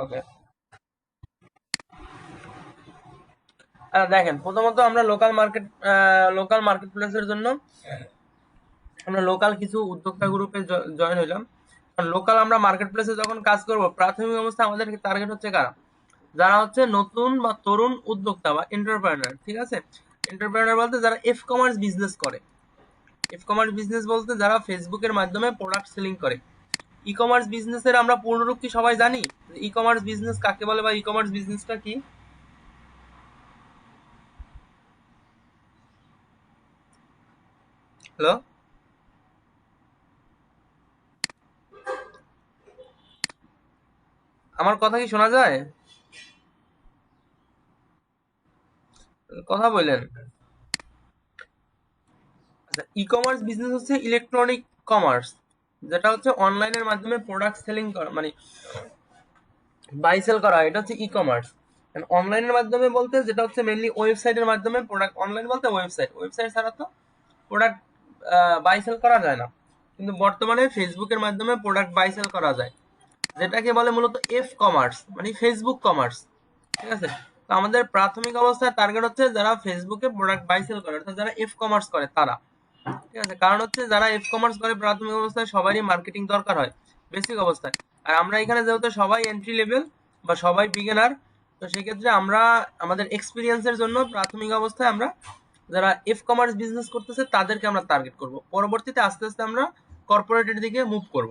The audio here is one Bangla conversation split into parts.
ওকে, দেখেন প্রথমত আমরা লোকাল মার্কেট প্লেসের জন্য আমরা লোকাল কিছু উদ্যোক্তা গ্রুপে জয়েন হইলাম। লোকাল আমরা মার্কেট প্লেসে যখন কাজ করব, প্রাথমিক অবস্থায় আমাদের টার্গেট হচ্ছে কারা, যারা হচ্ছে নতুন বা তরুণ উদ্যোক্তা বা এন্টারপ্রেনার। ঠিক আছে, এন্টারপ্রেনার বলতে যারা এফ কমার্স বিজনেস করে। এফ কমার্স বিজনেস বলতে যারা ফেসবুকের মাধ্যমে প্রোডাক্ট সেলিং করে। ই কমার্স বিজনেসের আমরা পূর্ণরূপ কি সবাই জানি? ই কমার্স বিজনেস কাকে বলে বা ই কমার্স বিজনেসটা কি? হ্যালো, আমার কথা কি শোনা যায়? কথা বললেন। আচ্ছা, ই কমার্স বিজনেস হচ্ছে ইলেকট্রনিক কমার্স, যেটা হচ্ছে অনলাইনের মাধ্যমে প্রোডাক্ট সেলিং করা, মানে বাই সেল করা হয়, এটা হচ্ছে ই কমার্স। অনলাইনের মাধ্যমে বলতে যেটা হচ্ছে মেইনলি ওয়েবসাইটের মাধ্যমে প্রোডাক্ট, অনলাইন বলতে ওয়েবসাইট ছাড়া তো প্রোডাক্ট বাই সেল করা যায় না। কিন্তু বর্তমানে ফেসবুকের মাধ্যমে প্রোডাক্ট বাই সেল করা যায়, যেটাকে বলে মূলত এফ কমার্স, মানে ফেসবুক কমার্স। ঠিক আছে, তো আমাদের প্রাথমিক অবস্থায় টার্গেট হচ্ছে যারা ফেসবুকে প্রোডাক্ট বাই সেল করে, অর্থাৎ যারা এফ কমার্স করে তারা। ঠিক আছে, কারণ হচ্ছে যারা এফ কমার্স করে প্রাথমিক অবস্থায় সবারই মার্কেটিং দরকার হয় বেসিক অবস্থায়। আর আমরা এখানে যেহেতু সবাই এন্ট্রি লেভেল বা সবাই বিগিনার, তো সেক্ষেত্রে আমরা আমাদের এক্সপিরিয়েন্সের জন্য প্রাথমিক অবস্থায় আমরা যারা এফ কমার্স বিজনেস করতেছে তাদেরকে আমরা টার্গেট করব। পরবর্তীতে আস্তে আস্তে আমরা কর্পোরেটের দিকে মুভ করব।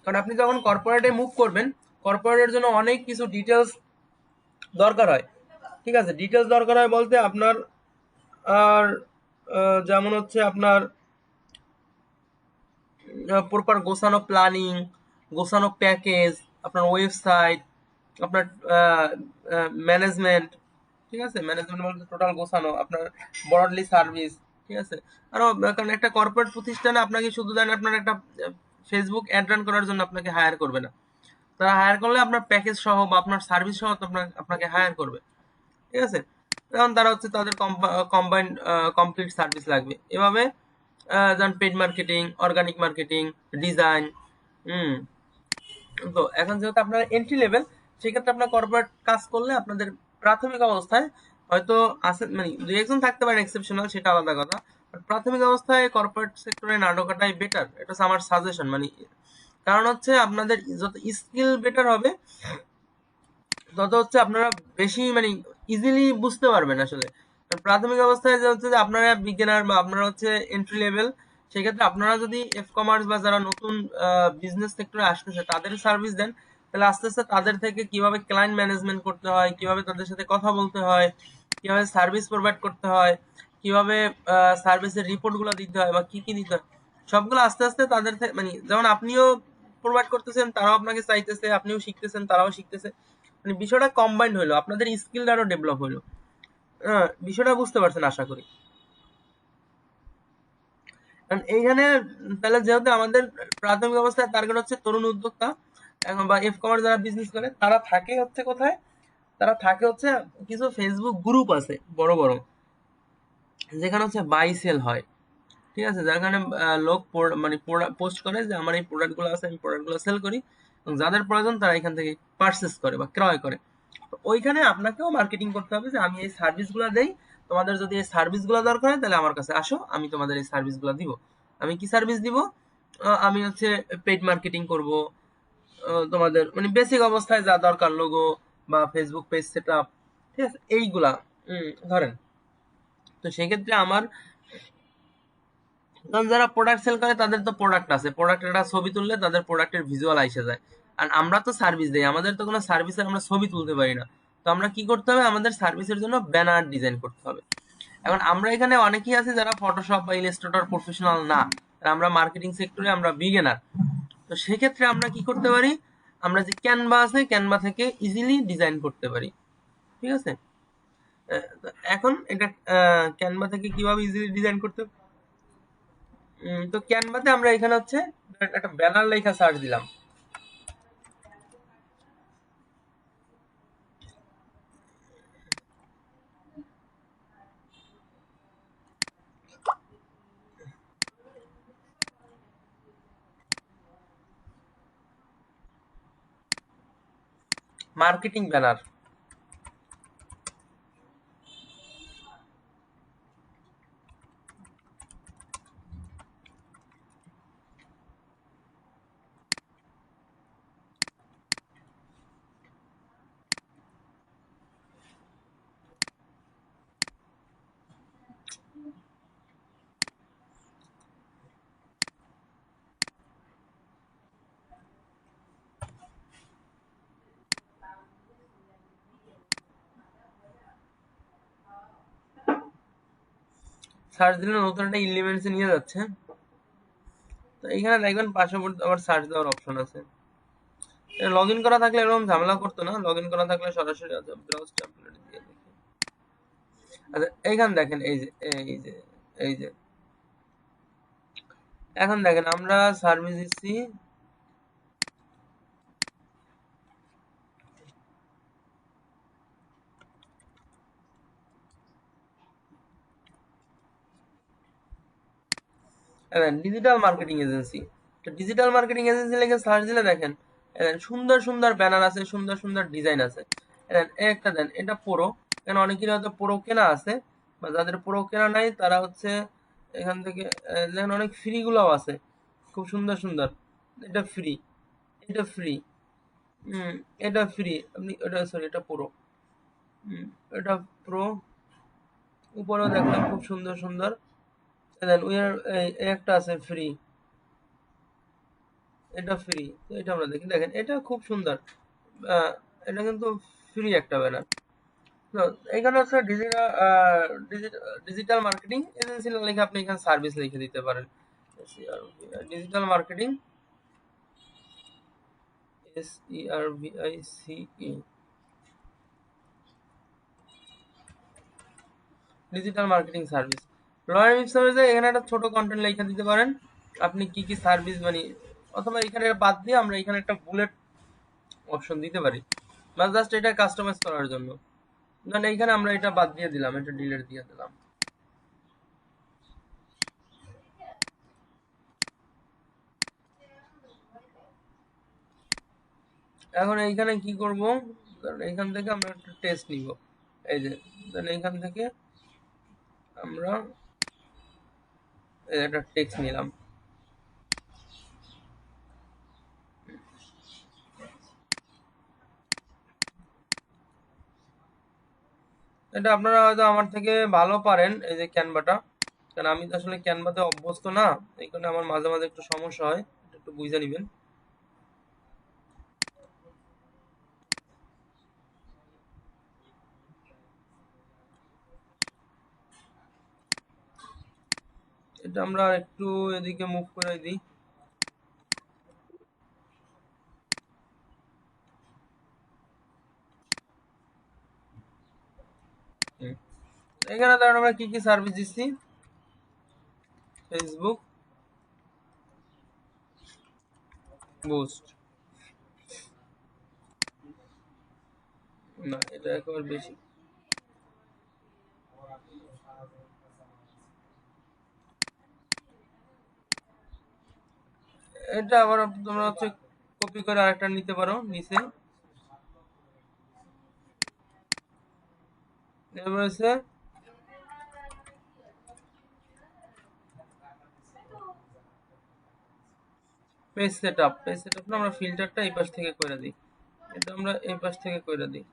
কারণ আপনি যখন কর্পোরেটে মুভ করবেন, কর্পোরেটের জন্য অনেক কিছু ডিটেলস দরকার হয়। ঠিক আছে, ডিটেলস দরকার হয় বলতে আপনার আর যেমন হচ্ছে আপনার প্রপার গোছানো প্ল্যানিং, গোছানো প্যাকেজ, আপনার ওয়েবসাইট, আপনার ম্যানেজমেন্ট। ঠিক আছে, ম্যানেজমেন্ট বলতে টোটাল গোছানো আপনার ব্রডলি সার্ভিস। ঠিক আছে, আরো কারণ একটা কর্পোরেট প্রতিষ্ঠানে আপনাকে শুধু দেন আপনার একটা ফেসবুক অ্যাড রান করার জন্য আপনাকে হায়ার করবে না। তারা হায়ার করলে আপনার প্যাকেজ সহ বা আপনার সার্ভিস সহ তো আপনাকে হায়ার করবে। ঠিক আছে, কারণ তারা হচ্ছে তাদের কম্বাইন্ড কমপ্লিট সার্ভিস লাগবে এভাবে। যেমন paid marketing, organic marketing, design. হুম, তো এখন যেহেতু আপনার এন্ট্রি লেভেল, সেক্ষেত্রে আপনার কর্পোরেট কাজ করলে আপনাদের প্রাথমিক অবস্থায় হয়তো আছে, মানে দুই একজন থাকতে পারেন এক্সেপশনাল, সেটা আলাদা কথা। বাট প্রাথমিক অবস্থায় কর্পোরেট সেক্টরে না ঢোকাটাই বেটার, এটা হচ্ছে আমার সাজেশন। মানে কারণ হচ্ছে আপনাদের যত স্কিল বেটার হবে, তত হচ্ছে আপনারা বেশি মানে ইজিলি বুঝতে পারবেন আসলে। আর প্রাথমিক অবস্থায় যে হচ্ছে যে আপনারা বিগিনার বা আপনারা হচ্ছে এন্ট্রি লেভেল, সেক্ষেত্রে আপনারা যদি এফ কমার্স বা যারা নতুন বিজনেস সেক্টরে আসতেছে তাদের সার্ভিস দেন, তাহলে আস্তে আস্তে তাদের থেকে কিভাবে ক্লায়েন্ট ম্যানেজমেন্ট করতে হয়, কিভাবে তাদের সাথে কথা বলতে হয়, কিভাবে সার্ভিস প্রোভাইড করতে হয়, কিভাবে সার্ভিসের রিপোর্ট গুলো দিতে হয় বা কি কি দিতে হয়, সবগুলো আস্তে আস্তে তাদের থেকে, মানে যেমন আপনিও প্রোভাইড করতেছেন, তারাও আপনাকে চাইতেছে, আপনিও শিখতেছেন, তারাও শিখতেছে, মানে বিষয়টা কম্বাইন্ড হলো, আপনাদের স্কিলটা আরো ডেভেলপ হলো। বিষয়টা বুঝতে পারছেন আশা করি। কারণ এইখানে তাহলে যেহেতু আমাদের প্রাথমিক অবস্থায় টার্গেট হচ্ছে তরুণ উদ্যোক্তা, এখন বা এফ কমার্স যারা বিজনেস করে তারা থাকে হচ্ছে কোথায়, তারা থাকে হচ্ছে কিছু ফেসবুক গ্রুপ আছে বড় বড়, যেখানে হচ্ছে বাই সেল হয়। ঠিক আছে, যার কারণে লোক মানে পোস্ট করে যে আমার এই প্রোডাক্ট গুলো আছে, আমি প্রোডাক্ট গুলো সেল করি, এবং যাদের প্রয়োজন তারা এখান থেকে পারচেস করে বা ক্রয় করে। তো ওইখানে আপনাকেও মার্কেটিং করতে হবে যে আমি এই সার্ভিস গুলা দেই, তোমাদের যদি এই সার্ভিস গুলা দরকার হয় তাহলে আমার কাছে আসো, আমি তোমাদের এই সার্ভিস গুলা দিব। আমি কি সার্ভিস দিব? আমি হচ্ছে পেইড মার্কেটিং করব, তোমাদের মানে বেসিক অবস্থায় যা দরকার, লোগো বা ফেসবুক পেজ সেট আপ, ঠিক আছে এইগুলা। ধরেন, তো সেক্ষেত্রে আমার, কারণ যারা প্রোডাক্ট সেল করে তাদের তো প্রোডাক্ট আছে, প্রোডাক্টের একটা ছবি তুললে তাদের প্রোডাক্টের ভিজুয়াল আইসে যায়। আর আমরা তো সার্ভিস দেই, আমাদের তো কোনো সার্ভিসের আমরা ছবি তুলতে পারি না। তো আমরা কি করতে হবে, আমাদের সার্ভিসের জন্য ব্যানার ডিজাইন করতে হবে। এখন আমরা এখানে অনেকেই আছে যারা ফটোশপ বা ইলাস্ট্রেটর প্রফেশনাল না, আর আমরা মার্কেটিং সেক্টরে আমরা বিগিনার। তো সেক্ষেত্রে আমরা কি করতে পারি, আমরা যে ক্যানভা আছে, ক্যানভা থেকে ইজিলি ডিজাইন করতে পারি। ঠিক আছে, তো এখন এটা ক্যানভা থেকে কিভাবে ইজিলি ডিজাইন করতে, তো ক্যানভাতে আমরা এখানে হচ্ছে একটা ব্যানার লেখা সার্চ দিলাম। Marketing banner. সার্চ দিলে নতুন একটা এলিমেন্টসে নিয়ে যাচ্ছে। তো এখানে দেখবেন পাশে আবার সার্চ দেওয়ার অপশন আছে। লগ ইন করা থাকলে এরকম ঝামেলা করতো না, লগ ইন করা থাকলে সরাসরি ব্রাউজ টেমপ্লেট দিয়ে দেখি। আচ্ছা এইখানে দেখেন, এই যে এখন দেখেন আমরা সার্ভিস দিচ্ছি ডিজিটাল মার্কেটিং এজেন্সি। তো ডিজিটাল মার্কেটিং এজেন্সি লিখে সার্চ দিলে দেখেন সুন্দর সুন্দর ব্যানার আছে, সুন্দর সুন্দর ডিজাইন আছে। একটা দেন, এটা প্রো, কেন অনেকেরই হয়তো প্রো কেনা আছে, বা যাদের প্রো কেনা নাই তারা হচ্ছে এখান থেকে দেখেন অনেক ফ্রি গুলাও আছে, খুব সুন্দর সুন্দর। এটা ফ্রি, এটা ফ্রি, হুম, এটা ফ্রি। আপনি এটা সরি এটা প্রো, এটা প্রো। উপরেও দেখলাম খুব সুন্দর সুন্দর। দেন একটা আছে ফ্রি, এটা ফ্রি। তো এটা আমরা দেখি, দেখেন এটা খুব সুন্দর। আহ, এটা কিন্তু ফ্রি একটা ব্যানার। তো এখানে হচ্ছে ডিজিটাল মার্কেটিং এজেন্সি লিখে আপনি এখানে সার্ভিস লিখে দিতে পারেন। Digital marketing, SERVICE, digital marketing service. Royal সার্ভিসে এখানে একটা ছোট কন্টেন্ট লিখে দিতে পারেন আপনি কি কি সার্ভিস, মানে অথবা এখানে বাদ দিয়ে আমরা এখানে একটা বুলেট অপশন দিতে পারি, বা জাস্ট এটা কাস্টমাইজ করার জন্য। মানে এইখানে আমরা এটা বাদ দিয়ে দিলাম, এটা ডিলিট দিয়ে দিলাম। এখন এইখানে কি করব, এইখান থেকে আমরা একটা টেস্ট নিব। এই যে এইখান থেকে আমরা একটা টেক্সট নিলাম। এটা আপনারা হয়তো আমার থেকে ভালো পারেন এই যে ক্যানভাটা, কারণ আমি তো আসলে ক্যানভাতে অভ্যস্ত না, এই কারণে আমার মাঝে মাঝে একটু সমস্যা হয়, এটা একটু বুঝে নিবেন। এটা আমরা একটু এদিকে মুভ করে দিই। এখানে ধরেন আমরা কি কি সার্ভিস দিচ্ছি, ফেসবুক বুস্ট, না এটা একেবারে বেশি। এটা আবার তোমরা হচ্ছে কপি করে আরেকটা নিতে পারো নিচে। এবার হচ্ছে পেজ সেটআপ, পেজ সেটআপ না আমরা ফিল্টারটা এই পাশ থেকে করে দিই, এটা আমরা এই পাশ থেকে করে দিই।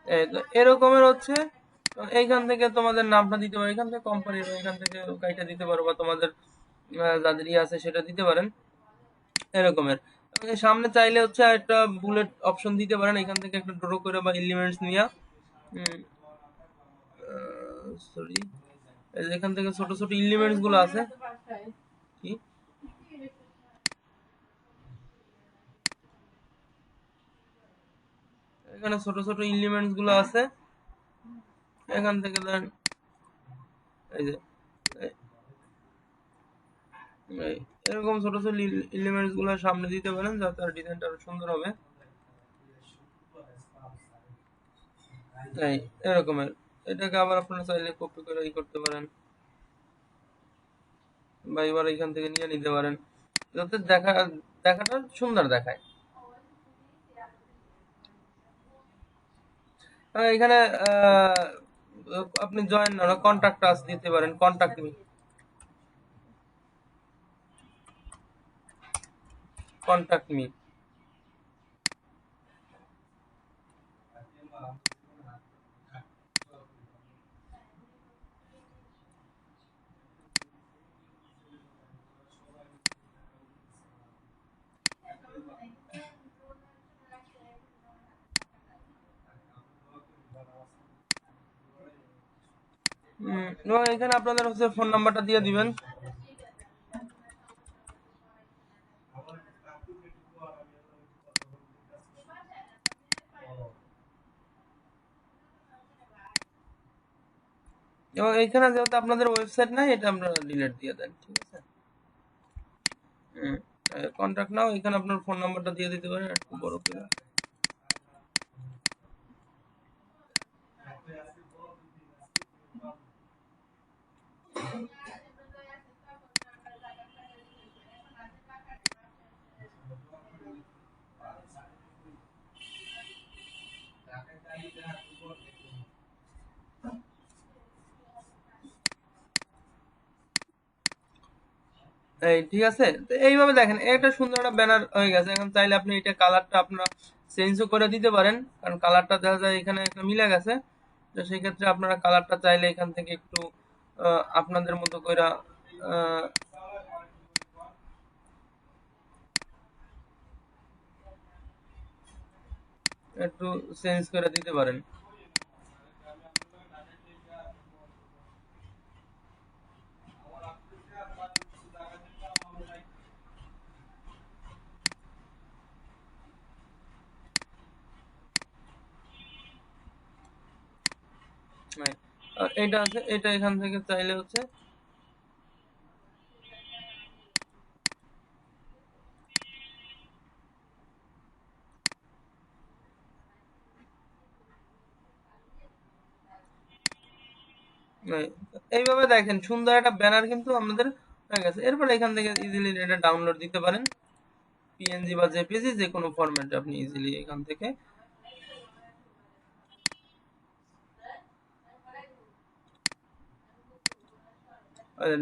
এই তো এরকমের হচ্ছে, এইখান থেকে তোমাদের নামটা দিতে পারো, এখান থেকে কোম্পানির, এখান থেকে কাইটা দিতে পারো, বা তোমাদের যাদের ইয়ে আছে সেটা দিতে পারেন এরকমের। সামনে চাইলে হচ্ছে একটা বুলেট অপশন দিতে পারেন, এখান থেকে একটা ড্র করে বা এলিমেন্টস নিয়ে, সরি এখান থেকে ছোট ছোট এলিমেন্টস গুলো আছে, কি এখানে ছোট ছোট এলিমেন্টস গুলো আছে, এখান থেকে দেন এই যে এরকম ছোট ছোট এলিমেন্টস গুলো সামনে দিতে পারেন, যাতে আর ডিজাইনটা আরো সুন্দর হবে। তাই এরকমের, এটাকে আবার আপনারা চাইলে কপি করে করতে পারেন। বা এবার এখান থেকে নিয়ে নিতে পারেন, যাতে দেখাটা সুন্দর দেখায়। এখানে আপনি জয়েন কন্ট্যাক্ট আস দিতে পারেন, কন্ট্যাক্ট মি, কন্ট্যাক্ট মি। এবং এখানে আপনাদের হচ্ছে ফোন নাম্বারটা দিয়ে দিবেন। এবং এইখানে যেহেতু আপনাদের ওয়েবসাইট নাই, এটা আপনারা ডিলিট দিয়ে দেন, ঠিক আছে। কন্ট্যাক্ট নাও, এখানে আপনার ফোন নাম্বারটা দিয়ে দিতে পারেন একটু বড় করে। এই ঠিক আছে, তো এইভাবে দেখেন এটা সুন্দর একটা ব্যানার হয়ে গেছে। এখন চাইলে আপনি এটা কালারটা আপনারা চেঞ্জও করে দিতে পারেন, কারণ কালারটা দেখা যায় এখানে একটা মিলে গেছে। তো সেই ক্ষেত্রে আপনারা কালারটা চাইলে এখান থেকে একটু আপনাদের মতো করে একটু চেঞ্জ করে দিতে পারেন। হ্যাঁ, এইটা আছে, এটা এখান থেকে চাইলে হচ্ছে এইভাবে দেখেন সুন্দর একটা ব্যানার কিন্তু আমাদের হয়ে গেছে। এরপর এখান থেকে ইজিলি এটা ডাউনলোড দিতে পারেন, পিএনজি বা জেপিজি যে কোনো ফরম্যাটে আপনি ইজিলি এখান থেকে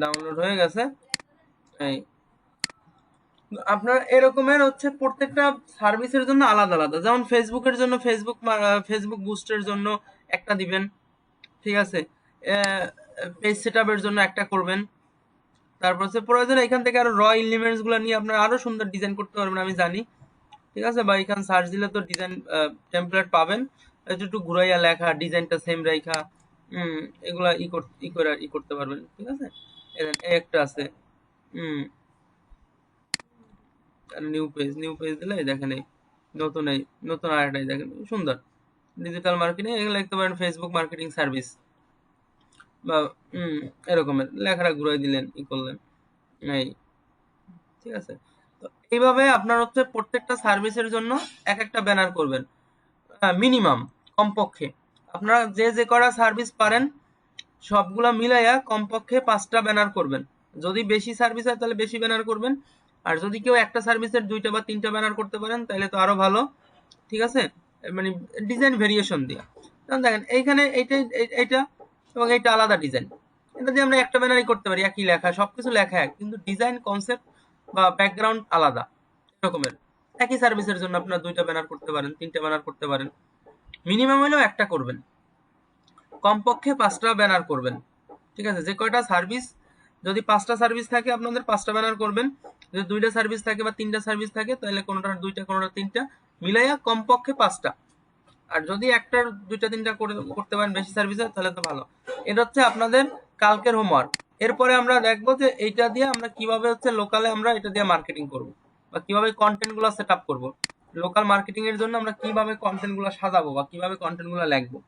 ডাউনলোড হয়ে গেছে। এই আপনার এরকমের হচ্ছে প্রত্যেকটা সার্ভিসের জন্য আলাদা আলাদা, যেমন ফেসবুকের জন্য ফেসবুক বুস্টের জন্য একটা দিবেন, ঠিক আছে। পেজ সেটআপের জন্য একটা করবেন। তারপর হচ্ছে প্রয়োজনে এখান থেকে আরো র এলিমেন্টস গুলো নিয়ে আপনারা আরো সুন্দর ডিজাইন করতে পারবেন, আমি জানি, ঠিক আছে। বা এখানে সার্চ দিলে তো ডিজাইন টেমপ্লেট পাবেন, একটু একটু ঘুরাইয়া লেখা, ডিজাইনটা সেম রাখা, এগুলা ই করতে পারবেন, ঠিক আছে। এই একটা আছে, হুম, নিউ পেজ দিলে এই দেখেন, এই নতুন আরেকটাই দেখেন সুন্দর, ডিজিটাল মার্কেটিং, এগুলো লিখতে পারেন ফেসবুক মার্কেটিং সার্ভিস, বা এরকমের লেখাটা ঘুরাই দিলেন, করলেন, এই ঠিক আছে। তো এইভাবে আপনার হচ্ছে প্রত্যেকটা সার্ভিসের জন্য এক একটা ব্যানার করবেন, মিনিমাম, কমপক্ষে আপনারা যে যে করা সার্ভিস পারেন সবগুলা মিলাইয়া কমপক্ষে 5টা ব্যানার করবেন। যদি বেশি সার্ভিস হয় তাহলে বেশি ব্যানার করবেন, আর যদি কেউ একটা সার্ভিসের 2টা বা 3টা ব্যানার করতে পারেন তাহলে তো আরো ভালো, ঠিক আছে। মানে ডিজাইন ভেরিয়েশন দিয়ে, কারণ দেখেন এইখানে এইটা এবং এইটা আলাদা ডিজাইন, এটা দিয়ে আমরা একটা ব্যানারই করতে পারি, একই লেখা, সবকিছু লেখা এক, কিন্তু ডিজাইন কনসেপ্ট বা ব্যাকগ্রাউন্ড আলাদা এরকমের। একই সার্ভিসের জন্য আপনার 2টা ব্যানার করতে পারেন, 3টা ব্যানার করতে পারেন, মিনিমাম হলেও একটা করবেন, কমপক্ষে 5টা ব্যানার করবেন, ঠিক আছে। যে কয়টা সার্ভিস, যদি 5টা সার্ভিস থাকে আপনাদের 5টা ব্যানার করবেন, যদি 2টা সার্ভিস থাকে বা 3টা সার্ভিস থাকে তাহলে কোনোটার 2টা কোনোটা 3টা মিলাইয়া কমপক্ষে 5টা। আর যদি একটার 2টা 3টা করতে পারেন বেশি সার্ভিস হয় তাহলে তো ভালো। এটা হচ্ছে আপনাদের কালকের হোমওয়ার্ক। এরপরে আমরা দেখবো যে এইটা দিয়ে আমরা কিভাবে হচ্ছে লোকালে আমরা এটা দিয়ে মার্কেটিং করব, বা কিভাবে কন্টেন্ট গুলো সেট আপ করবো। লোকাল মার্কেটিং এর জন্য আমরা কিভাবে কন্টেন্ট গুলো সাজাবো বা কিভাবে কন্টেন্ট গুলো লিখবো,